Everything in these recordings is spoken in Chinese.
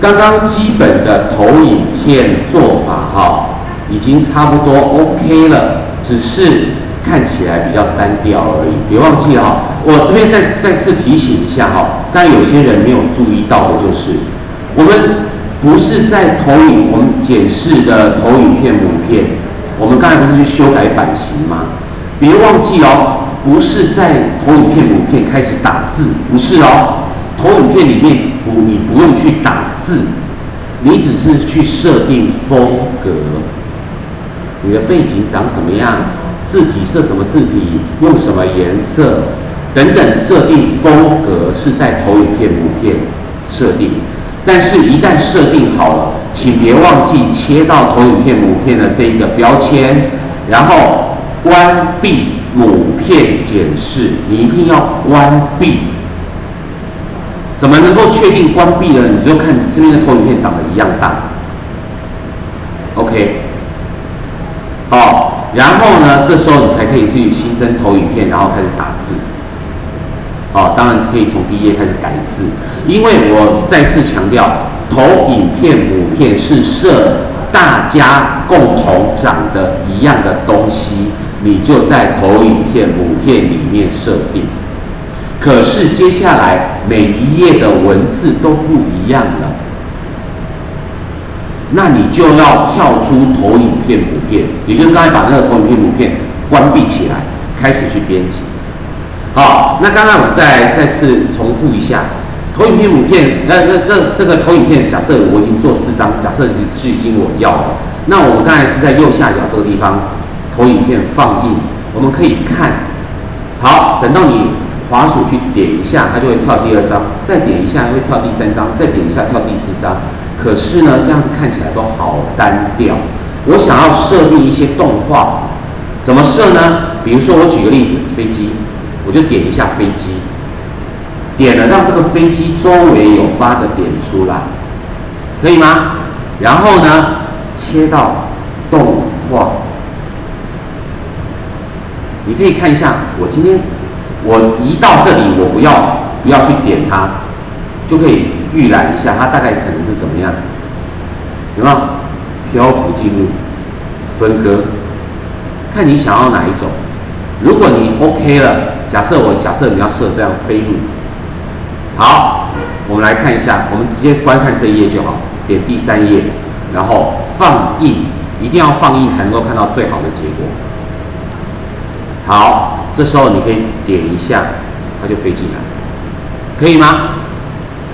刚刚基本的投影片做法已经差不多 OK 了，只是看起来比较单调而已。别忘记了我这边再次提醒一下刚才有些人没有注意到的就是，我们不是在投影我们检视的投影片母片，我们刚才不是去修改版型吗？别忘记不是在投影片母片开始打字，不是投影片里面你不用去打字，你只是去设定风格，你的背景长什么样，字体设什么字体，用什么颜色等等，设定风格是在投影片母片设定。但是，一旦设定好了，请别忘记切到投影片母片的这一个标签，然后关闭母片检视，你一定要关闭。怎么能够确定关闭呢？你就看这边的投影片长得一样大 ，OK， 然后呢，这时候你才可以去新增投影片，然后开始打字。当然可以从第一页开始改字，因为我再次强调，投影片母片是设大家共同长得一样的东西，你就在投影片母片里面设定。可是接下来每一页的文字都不一样了，那你就要跳出投影片母片，也就是刚才把那个投影片母片关闭起来，开始去编辑。好，那刚刚我再次重复一下，投影片母片，这个投影片，假设我已经做4张，假设是已经我要了，那我们刚才是在右下角这个地方，投影片放映，我们可以看。好，等到你滑鼠去点一下，它就会跳第2张，再点一下会跳第3张，再点一下跳第4张。可是呢，这样子看起来都好单调。我想要设定一些动画，怎么设呢？比如说我举个例子，飞机。我就点一下飞机，点了让这个飞机周围有8个点出来，可以吗？然后呢，切到动画，你可以看一下，我今天我移到这里，我不要去点它，就可以预览一下它大概可能是怎么样，有没有？漂浮进入，分割，看你想要哪一种。如果你 OK 了。假设你要设这样飞入，好，我们来看一下，我们直接观看这一页就好，点第3页，然后放映，一定要放映才能够看到最好的结果。好，这时候你可以点一下，它就飞进来，可以吗？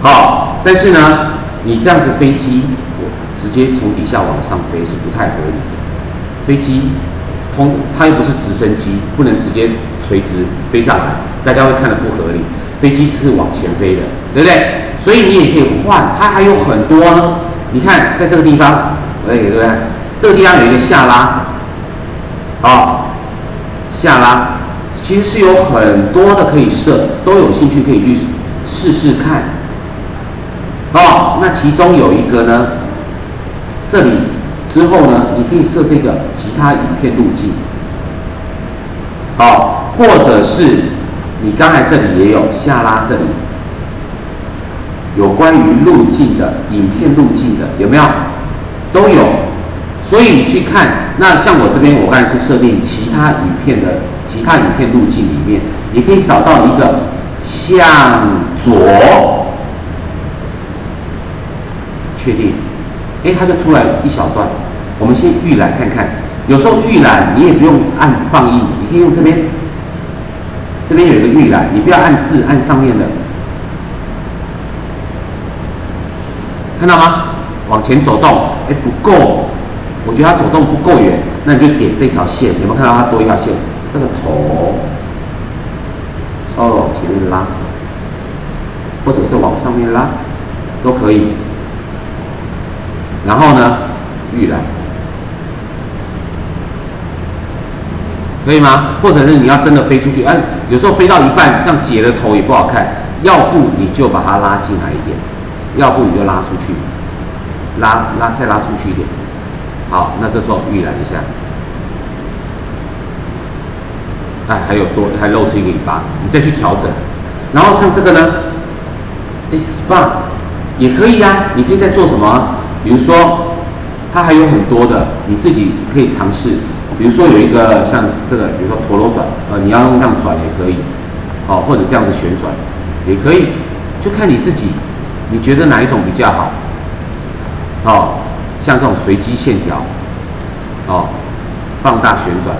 好，但是呢，你这样子飞机，我直接从底下往上飞是不太合理的。飞机它又不是直升机，不能直接垂直飞上来，大家会看得不合理。飞机是往前飞的，对不对？所以你也可以换，它还有很多呢。你看，在这个地方，我再给各位看，这个地方有一个下拉，下拉，其实是有很多的可以设，都有兴趣可以去试试看。那其中有一个呢，这里之后呢，你可以设这个其他影片路径，或者是你刚才这里也有下拉，这里有关于路径的影片路径的，有没有？都有。所以你去看，那像我这边，我刚才是设定其他影片路径里面，你可以找到一个向左，确定。它就出来一小段，我们先预览看看。有时候预览你也不用按放映，你可以用这边有一个预览，你不要按字，按上面的，看到吗？往前走动，不够，我觉得它走动不够远，那你就点这条线，有没有看到它多一条线？这个头稍微往前面拉，或者是往上面拉，都可以。然后呢，预览，可以吗？或者是你要真的飞出去，有时候飞到一半，这样截了头也不好看，要不你就把它拉进来一点，要不你就拉出去，再拉出去一点。好，那这时候预览一下，还露出一个尾巴，你再去调整。然后像这个呢，SPA 也可以啊，你可以在做什么？比如说，它还有很多的，你自己可以尝试。比如说有一个像这个，比如说陀螺转，你要用这样转也可以，哦，或者这样子旋转也可以，就看你自己，你觉得哪一种比较好？哦，像这种随机线条，哦，放大旋转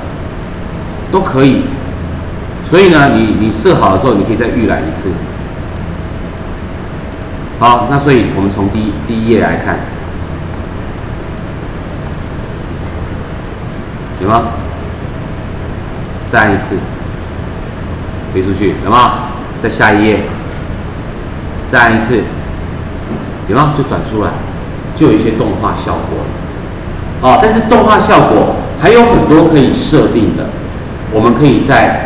都可以。所以呢，你设好了之后，你可以再预览一次。好，那所以我们从第一页来看，有吗？再按一次，飞出去，有吗？再下一页，再按一次，有吗？就转出来，就有一些动画效果了。哦，但是动画效果还有很多可以设定的，我们可以在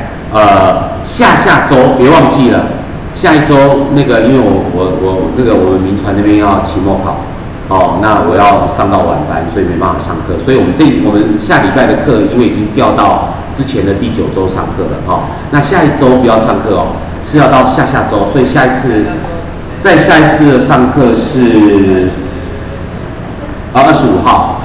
下周别忘记了。下一周那个，因为我那个我们民传那边要期末考，哦，那我要上到晚班，所以没办法上课，所以我们下礼拜的课，因为已经调到之前的第9周上课了，哦，那下一周不要上课哦，是要到下周，所以再下一次的上课是25号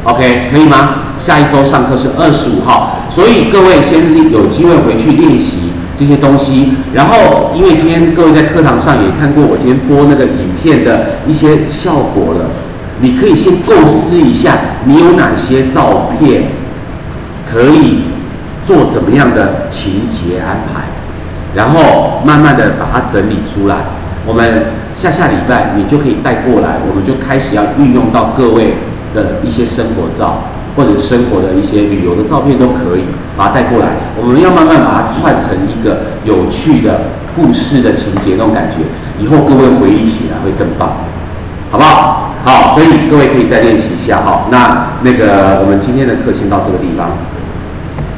，OK， 可以吗？下一周上课是25号，所以各位先有机会回去练习这些东西，然后因为今天各位在课堂上也看过我今天播那个影片的一些效果了，你可以先构思一下你有哪些照片可以做怎么样的情节安排，然后慢慢的把它整理出来。我们下礼拜你就可以带过来，我们就开始要运用到各位的一些生活照。或者生活的一些旅游的照片都可以把它带过来，我们要慢慢把它串成一个有趣的故事的情节那种感觉，以后各位回忆起来会更棒，好不好？好，所以各位可以再练习一下哈。那个我们今天的课先到这个地方。